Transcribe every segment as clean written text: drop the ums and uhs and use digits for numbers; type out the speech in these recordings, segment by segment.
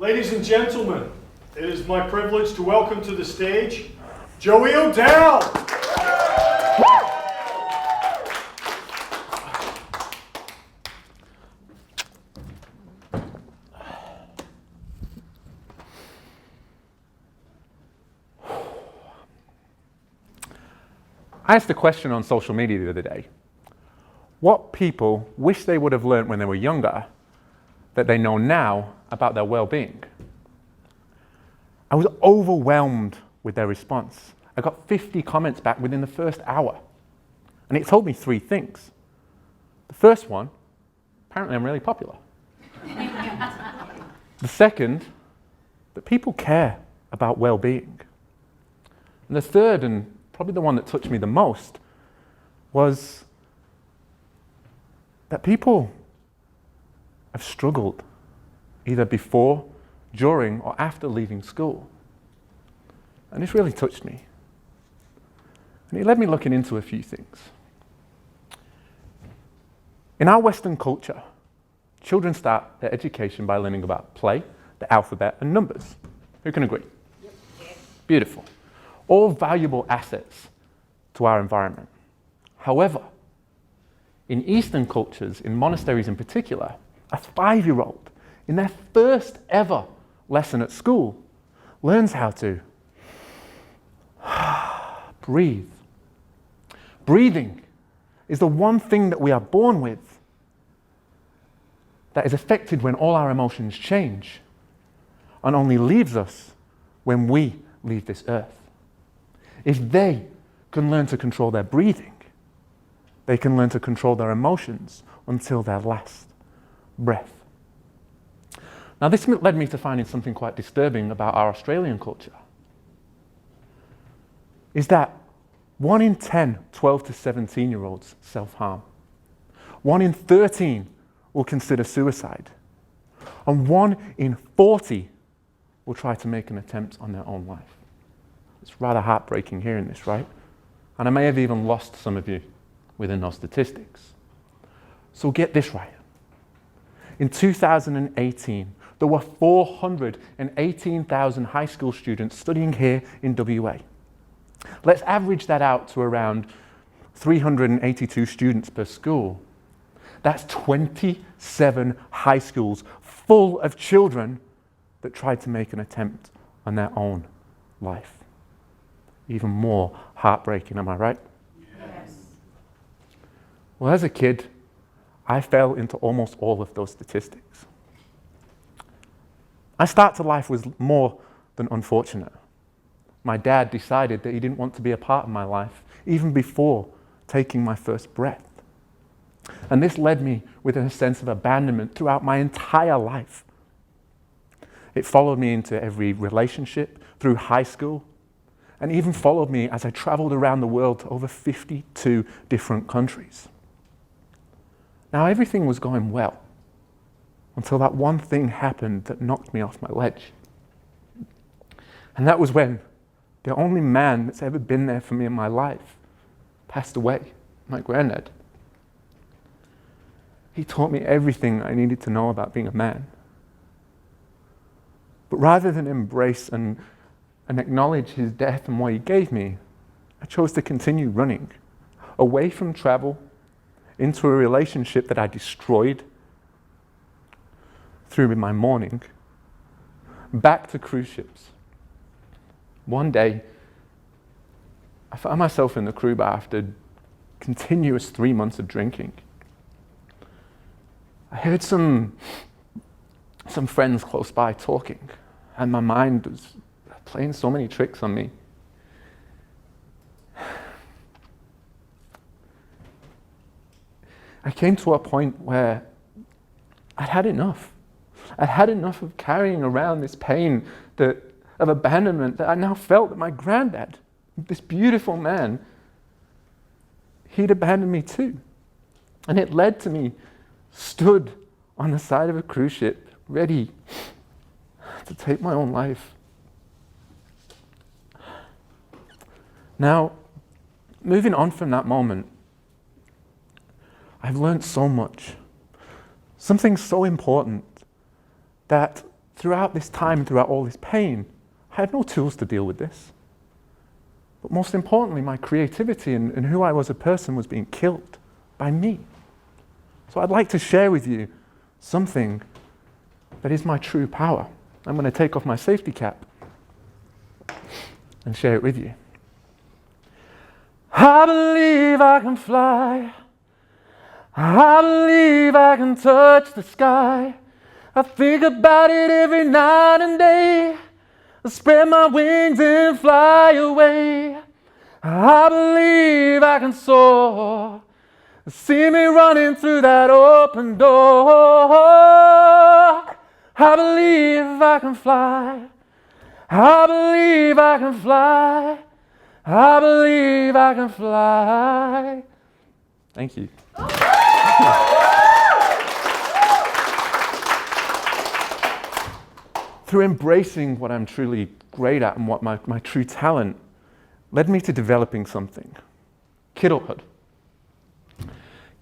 Ladies and gentlemen, it is my privilege to welcome to the stage Joey O'Dell. I asked a question on social media the other day. What people wish they would have learned when they were younger that they know now about their well-being? I was overwhelmed with their response. I got 50 comments back within the first hour. And it told me 3 things. The first one, apparently I'm really popular. The second, that people care about well-being. And the third, and probably the one that touched me the most, was that people have struggled either before, during, or after leaving school. And this really touched me. And it led me looking into a few things. In our Western culture, children start their education by learning about play, the alphabet, and numbers. Who can agree? Yep. Beautiful. All valuable assets to our environment. However, in Eastern cultures, in monasteries in particular, a 5-year-old, in their first ever lesson at school, learns how to breathe. Breathing is the one thing that we are born with that is affected when all our emotions change and only leaves us when we leave this earth. If they can learn to control their breathing, they can learn to control their emotions until their last breath. Now, this led me to finding something quite disturbing about our Australian culture. Is that 1 in 10 12 to 17-year-olds self-harm. 1 in 13 will consider suicide. And 1 in 40 will try to make an attempt on their own life. It's rather heartbreaking hearing this, right? And I may have even lost some of you within those statistics. So get this right. In 2018, there were 418,000 high school students studying here in WA. Let's average that out to around 382 students per school. That's 27 high schools full of children that tried to make an attempt on their own life. Even more heartbreaking, am I right? Yes. Well, as a kid, I fell into almost all of those statistics. My start to life was more than unfortunate. My dad decided that he didn't want to be a part of my life, even before taking my first breath. And this led me with a sense of abandonment throughout my entire life. It followed me into every relationship, through high school, and even followed me as I traveled around the world to over 52 different countries. Now, everything was going well until that one thing happened that knocked me off my ledge. And that was when the only man that's ever been there for me in my life passed away, my granddad. He taught me everything I needed to know about being a man. But rather than embrace and acknowledge his death and what he gave me, I chose to continue running away from travel into a relationship that I destroyed through my mourning, back to cruise ships. One day, I found myself in the crew bar after continuous 3 months of drinking. I heard some friends close by talking, and my mind was playing so many tricks on me. I came to a point where I'd had enough. I'd had enough of carrying around this pain of abandonment that I now felt that my granddad, this beautiful man, he'd abandoned me too. And it led to me stood on the side of a cruise ship, ready to take my own life. Now, moving on from that moment, I've learned so much. Something so important that throughout this time, throughout all this pain, I had no tools to deal with this. But most importantly, my creativity and who I was as a person was being killed by me. So I'd like to share with you something that is my true power. I'm going to take off my safety cap and share it with you. I believe I can fly. I believe I can touch the sky. I think about it every night and day. I spread my wings and fly away. I believe I can soar. See me running through that open door. I believe I can fly. I believe I can fly. I believe I can fly. Thank you. Through embracing what I'm truly great at and what my true talent led me to developing something. Kidulthood.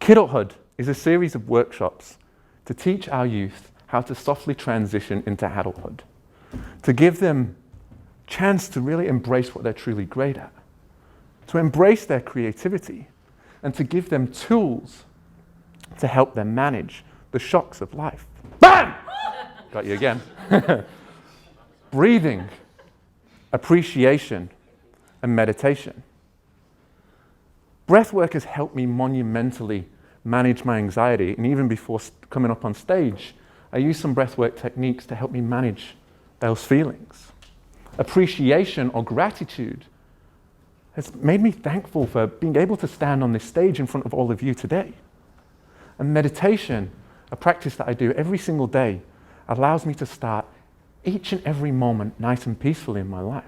Kidulthood is a series of workshops to teach our youth how to softly transition into adulthood, to give them a chance to really embrace what they're truly great at, to embrace their creativity, and to give them tools to help them manage the shocks of life. BAM! Got you again. Breathing, appreciation, and meditation. Breathwork has helped me monumentally manage my anxiety, and even before coming up on stage, I use some breathwork techniques to help me manage those feelings. Appreciation or gratitude has made me thankful for being able to stand on this stage in front of all of you today. And meditation, a practice that I do every single day, allows me to start each and every moment nice and peacefully in my life.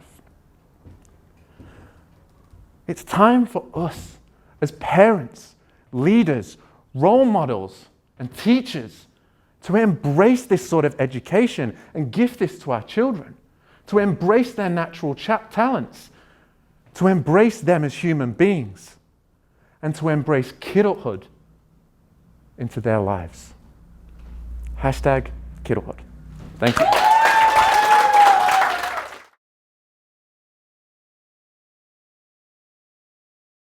It's time for us as parents, leaders, role models, and teachers to embrace this sort of education and gift this to our children, to embrace their natural talents, to embrace them as human beings, and to embrace kidulthood into their lives. #Kidulthood. Thank you.